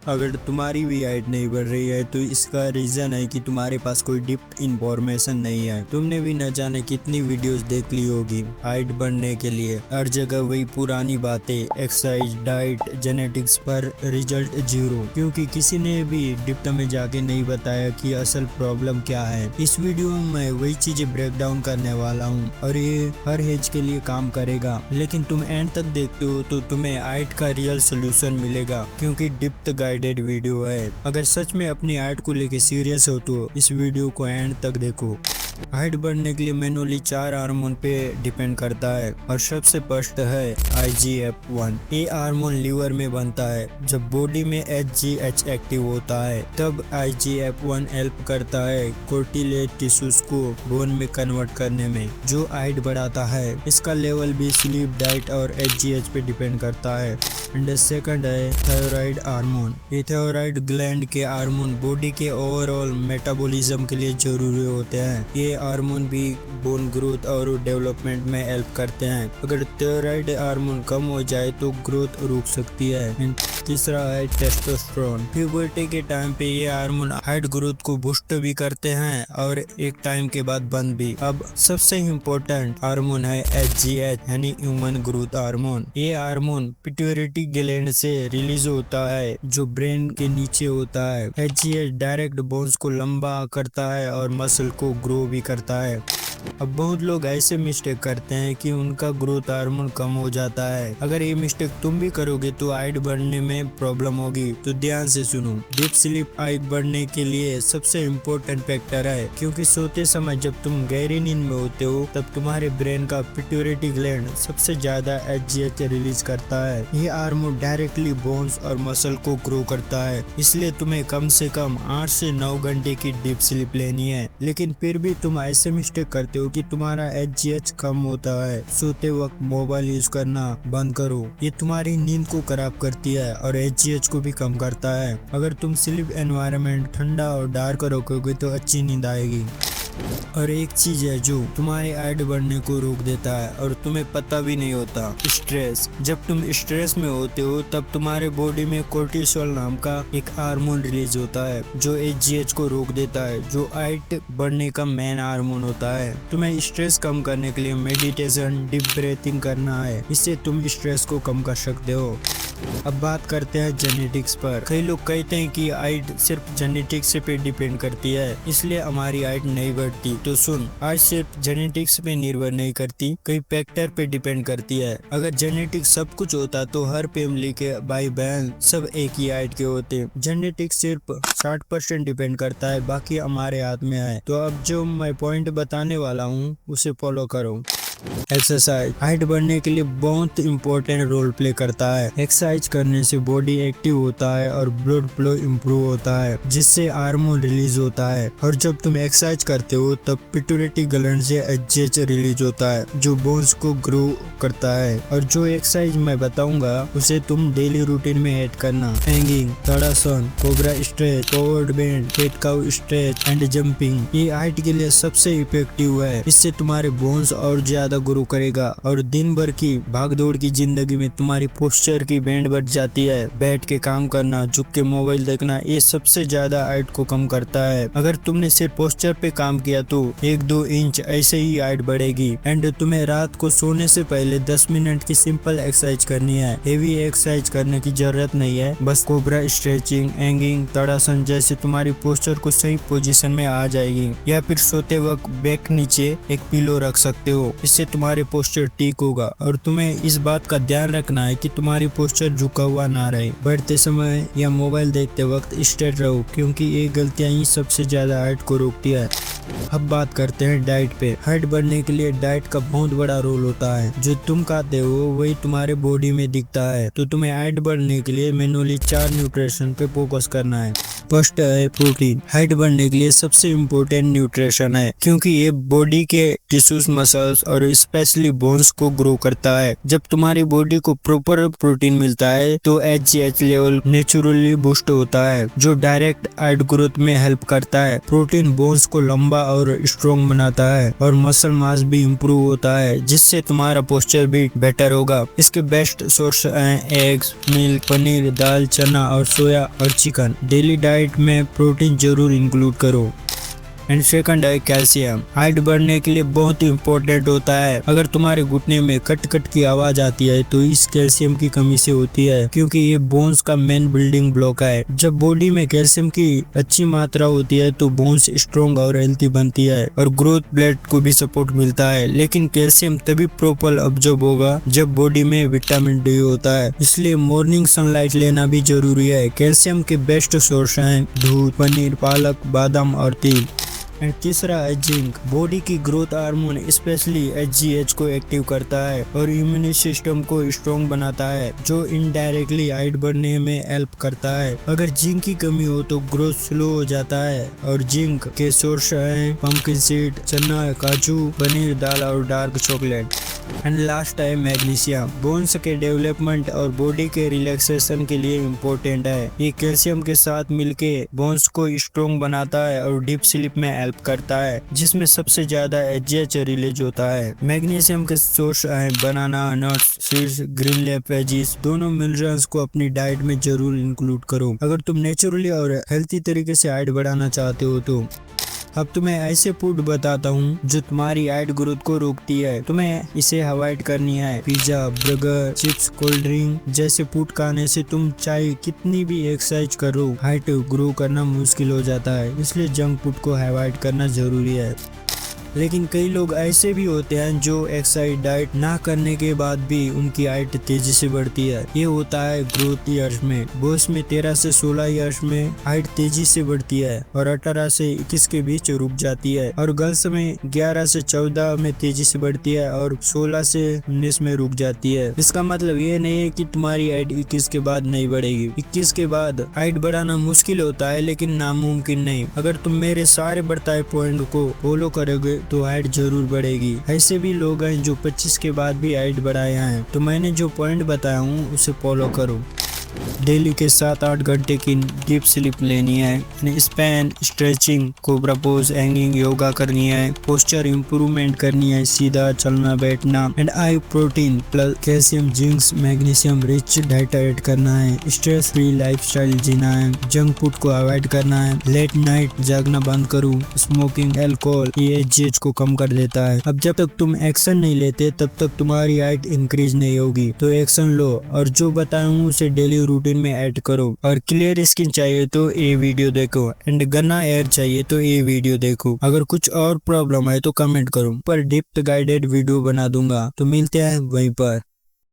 अगर तुम्हारी भी हाइट नहीं बढ़ रही है तो इसका रीजन है कि तुम्हारे पास कोई डिप्थ इंफॉर्मेशन नहीं है। तुमने भी न जाने कितनी वीडियोस देख ली होगी हाइट बढ़ने के लिए, हर जगह वही पुरानी बातें, एक्सरसाइज, डाइट, जेनेटिक्स, पर रिजल्ट जीरो, क्योंकि किसी ने भी डिप्थ में जाके नहीं बताया कि असल प्रॉब्लम क्या है। इस वीडियो में मैं वही चीजें ब्रेक डाउन करने वाला हूँ और ये हर एज के लिए काम करेगा, लेकिन तुम एंड तक देखते हो तो तुम्हें हाइट का रियल सोल्यूशन मिलेगा, क्योंकि डिप्थ गाइडेड वीडियो है। अगर सच में अपनी हाइट को लेके सीरियस हो तो इस वीडियो को एंड तक देखो। हाइट बढ़ने के लिए मैनुअली 4 हार्मोन पे डिपेंड करता है और सबसे फर्स्ट है IGF-1। ये हार्मोन लीवर में बनता है। जब बॉडी में HGH एक्टिव होता है तब IGF-1 हेल्प करता है कोर्टिलेट टिश्यूज को बोन में कन्वर्ट करने में, जो हाइट बढ़ाता है। इसका लेवल भी स्लीप, डाइट और HGH पे डिपेंड करता है। एंड सेकंड है थायराइड हार्मोन। ये थायराइड ग्लैंड के हार्मोन बॉडी के ओवरऑल मेटाबॉलिज्म के लिए जरूरी होते हैं। ये हार्मोन भी बोन ग्रोथ और डेवलपमेंट में हेल्प करते हैं। अगर थायराइड हार्मोन कम हो जाए तो ग्रोथ रुक सकती है। तीसरा है टेस्टोस्टेरोन। प्यूबर्टी के टाइम पे ये हार्मोन हाइट ग्रोथ को बूस्ट भी करते हैं और एक टाइम के बाद बंद भी। अब सबसे इम्पोर्टेंट हार्मोन है HGH यानी ह्यूमन ग्रोथ हार्मोन। ये हार्मोन पिट्यूटरी ग्लैंड से रिलीज होता है जो ब्रेन के नीचे होता है। HGH डायरेक्ट बोन्स को लंबा करता है और मसल को ग्रो भी करता है। अब बहुत लोग ऐसे मिस्टेक करते हैं कि उनका ग्रोथ हार्मोन कम हो जाता है। अगर ये मिस्टेक तुम भी करोगे तो हाइट बढ़ने में प्रॉब्लम होगी। तो ध्यान से सुनो, डीप स्लीप हाइट बढ़ने के लिए सबसे इम्पोर्टेंट फैक्टर है, क्योंकि सोते समय जब तुम गहरी नींद में होते हो तब तुम्हारे ब्रेन का पिट्यूटरी ग्लैंड सबसे ज्यादा HGH रिलीज करता है। ये हार्मोन डायरेक्टली बोन्स और मसल को ग्रो करता है, इसलिए तुम्हें कम से कम 8 से 9 घंटे की डीप स्लीप लेनी है। लेकिन फिर भी तुम ऐसे मिस्टेक करते हो कि तुम्हारा HGH कम होता है। सोते वक्त मोबाइल यूज करना बंद करो, ये तुम्हारी नींद को खराब करती है और HGH को भी कम करता है। अगर तुम स्लीप एनवायरनमेंट ठंडा और डार्क रखोगे तो अच्छी नींद आएगी। और एक चीज है जो तुम्हारे हाइट बढ़ने को रोक देता है और तुम्हें पता भी नहीं होता, स्ट्रेस। जब तुम स्ट्रेस में होते हो तब तुम्हारे बॉडी में कोर्टिसोल नाम का एक हार्मोन रिलीज होता है जो HGH को रोक देता है, जो हाइट बढ़ने का मेन हार्मोन होता है। तुम्हें स्ट्रेस कम करने के लिए मेडिटेशन, डीप ब्रीथिंग करना है, इससे तुम स्ट्रेस को कम कर सकते हो। अब बात करते हैं जेनेटिक्स पर। कई लोग कहते हैं कि हाइट सिर्फ जेनेटिक्स पे डिपेंड करती है, इसलिए हमारी हाइट नहीं बढ़ती। तो सुन, हाइट सिर्फ जेनेटिक्स पे निर्भर नहीं करती, कई फैक्टर पे डिपेंड करती है। अगर जेनेटिक्स सब कुछ होता तो हर फैमिली के भाई बहन सब एक ही हाइट के होते। जेनेटिक्स सिर्फ 60% डिपेंड करता है, बाकी हमारे हाथ में है। तो अब जो मैं पॉइंट बताने वाला हूँ उसे फॉलो करो। एक्सरसाइज हाइट बढ़ने के लिए बहुत इंपॉर्टेंट रोल प्ले करता है। एक्सरसाइज करने से बॉडी एक्टिव होता है और ब्लड फ्लो इम्प्रूव होता है, जिससे हार्मोन रिलीज होता है। और जब तुम एक्सरसाइज करते हो तब पिट्यूटरी ग्लैंड से HGH रिलीज होता है जो बोन्स को ग्रो करता है। और जो एक्सरसाइज मैं बताऊंगा उसे तुम डेली रूटीन में ऐड करना। Hanging, tadasana, cobra stretch, forward bend, cat cow stretch and jumping, ये हाइट के लिए सबसे इफेक्टिव है। इससे तुम्हारे बोन्स और ज्यादा ग्रो करेगा और दिन भर की भागदौड़ की जिंदगी में तुम्हारी पोस्चर की बैंड बढ़ जाती है। बैठ के काम करना, झुक के मोबाइल देखना, ये सबसे ज्यादा हाइट को कम करता है। अगर तुमने सिर्फ पोस्चर पे काम किया तो 1-2 इंच ऐसे ही हाइट बढ़ेगी। एंड तुम्हें रात को सोने से पहले 10 मिनट की सिंपल एक्सरसाइज करनी है। हेवी एक्सरसाइज करने की जरूरत नहीं है, बस कोबरा स्ट्रेचिंग, हैंगिंग, ताड़ासन जैसे तुम्हारी पोस्चर को सही पोजीशन में आ जाएगी। या फिर सोते वक्त बैक नीचे एक पिलो रख सकते हो, इससे तुम्हारे पोस्चर ठीक होगा। और तुम्हें इस बात का ध्यान रखना है कि तुम्हारी पोस्चर झुका हुआ ना रहे। बैठते समय या मोबाइल देखते वक्त स्ट्रेट रहो, क्योंकि ये गलतियां ही सबसे ज्यादा हाइट को रोकती है। अब बात करते हैं डाइट पे। हाइट बढ़ने के लिए डाइट का बहुत बड़ा रोल होता है। जो तुम खाते हो वही तुम्हारे बॉडी में दिखता है। तो तुम्हें हाइट बढ़ने के लिए मैनुअली 4 न्यूट्रिशन पे फोकस करना है। फर्स्ट है प्रोटीन। हाइट बढ़ने के लिए सबसे इम्पोर्टेंट न्यूट्रिशन है, क्योंकि ये बॉडी के टिश्यूज, मसल्स और स्पेशली बोन्स को ग्रो करता है। जब तुम्हारी बॉडी को प्रॉपर प्रोटीन मिलता है तो HGH लेवल नेचुरली बूस्ट होता है, जो डायरेक्ट हाइट ग्रोथ में हेल्प करता है। प्रोटीन बोन्स को लंबा और स्ट्रॉन्ग बनाता है और मसल मास भी इम्प्रूव होता है, जिससे तुम्हारा पोस्चर भी बेटर होगा। इसके बेस्ट सोर्स हैं एग्स, मिल्क, पनीर, दाल, चना और सोया और चिकन। डेली डाइट में प्रोटीन जरूर इंक्लूड करो। एंड सेकंड है कैल्शियम। हाइट बढ़ने के लिए बहुत ही इम्पोर्टेंट होता है। अगर तुम्हारे घुटने में कट कट की आवाज आती है तो इस कैल्शियम की कमी से होती है, क्योंकि ये बोन्स का मेन बिल्डिंग ब्लॉक है। जब बॉडी में कैल्शियम की अच्छी मात्रा होती है तो बोन्स स्ट्रॉन्ग और हेल्थी बनती है और ग्रोथ ब्लड को भी सपोर्ट मिलता है। लेकिन कैल्शियम तभी प्रॉपर अब्जॉर्ब होगा जब बॉडी में विटामिन डी होता है, इसलिए मॉर्निंग सनलाइट लेना भी जरूरी है। कैल्शियम के बेस्ट सोर्स हैं दूध, पनीर, पालक, बादाम और तिल। एंड तीसरा है जिंक। बॉडी की ग्रोथ हार्मोन स्पेशली HGH को एक्टिव करता है और इम्यून सिस्टम को स्ट्रॉन्ग बनाता है, जो इनडायरेक्टली हाइट बढ़ने में हेल्प करता है। अगर जिंक की कमी हो तो ग्रोथ स्लो हो जाता है। और जिंक के सोर्स हैं पंपकिन सीड, चना, काजू, पनीर, दाल और डार्क चॉकलेट। एंड लास्ट है मैग्नीशियम। बोन्स के डेवलपमेंट और बॉडी के रिलैक्सेशन के लिए इम्पोर्टेंट है। ये कैल्शियम के साथ मिलके बोन्स को स्ट्रॉन्ग बनाता है और डीप स्लीप में हेल्प करता है, जिसमें सबसे ज्यादा HGH रिलीज होता है। मैग्नीशियम के सोर्स हैं banana, nuts, seeds, green leaf veggies. दोनों मिनरल्स को अपनी डाइट में जरूर इंक्लूड करो अगर तुम नेचुरली और हेल्थी तरीके से हाइट बढ़ाना चाहते हो तो। अब तुम्हें ऐसे फूड बताता हूँ जो तुम्हारी हाइट ग्रोथ को रोकती है। तुम्हें इसे अवॉइड करनी है। Pizza, burger, chips, cold drink जैसे फूड खाने से तुम चाहे कितनी भी एक्सरसाइज करो, हाइट ग्रो करना मुश्किल हो जाता है। इसलिए जंक फूड को अवॉइड करना जरूरी है। लेकिन कई लोग ऐसे भी होते हैं जो एक्सरसाइज डाइट ना करने के बाद भी उनकी हाइट तेजी से बढ़ती है। ये होता है ग्रोथ ईयर्स में। बॉयज में 13 से 16 ईयर्स में हाइट तेजी से बढ़ती है और 18 से 21 के बीच रुक जाती है। और गर्ल्स में 11 से 14 में तेजी से बढ़ती है और 16 से 19 में रुक जाती है। इसका मतलब ये नहीं है कि तुम्हारी हाइट 21 के बाद नहीं बढ़ेगी। 21 के बाद हाइट बढ़ाना मुश्किल होता है, लेकिन नामुमकिन नहीं। अगर तुम मेरे सारे बताए पॉइंट को फॉलो करोगे तो हाइट जरूर बढ़ेगी। ऐसे भी लोग हैं जो 25 के बाद भी हाइट बढ़ाए हैं। तो मैंने जो पॉइंट बताया हूँ उसे फॉलो करो। डेली के 7-8 घंटे की डीप स्लीप लेनी है। Span, stretching, cobra pose, hanging yoga करनी है। पोस्चर इंप्रूवमेंट करनी है, सीधा चलना बैठना। And high protein plus calcium, zinc, magnesium rich diet add करना है। स्ट्रेस फ्री लाइफस्टाइल जीना है। जंक फूड को अवॉइड करना है। लेट नाइट जागना बंद करो। स्मोकिंग, अल्कोहल ये HGH को कम कर देता है। अब जब तक तुम एक्शन नहीं लेते तब तक तुम्हारी हाइट इंक्रीज नहीं होगी। तो एक्शन लो और जो बताया हूँ उसे डेली रूटीन में ऐड करो। और क्लियर स्किन चाहिए तो ये वीडियो देखो। एंड गन्ना एयर चाहिए तो ये वीडियो देखो। अगर कुछ और प्रॉब्लम है तो कमेंट करो, पर डिप्थ गाइडेड वीडियो बना दूंगा। तो मिलते हैं वहीं पर।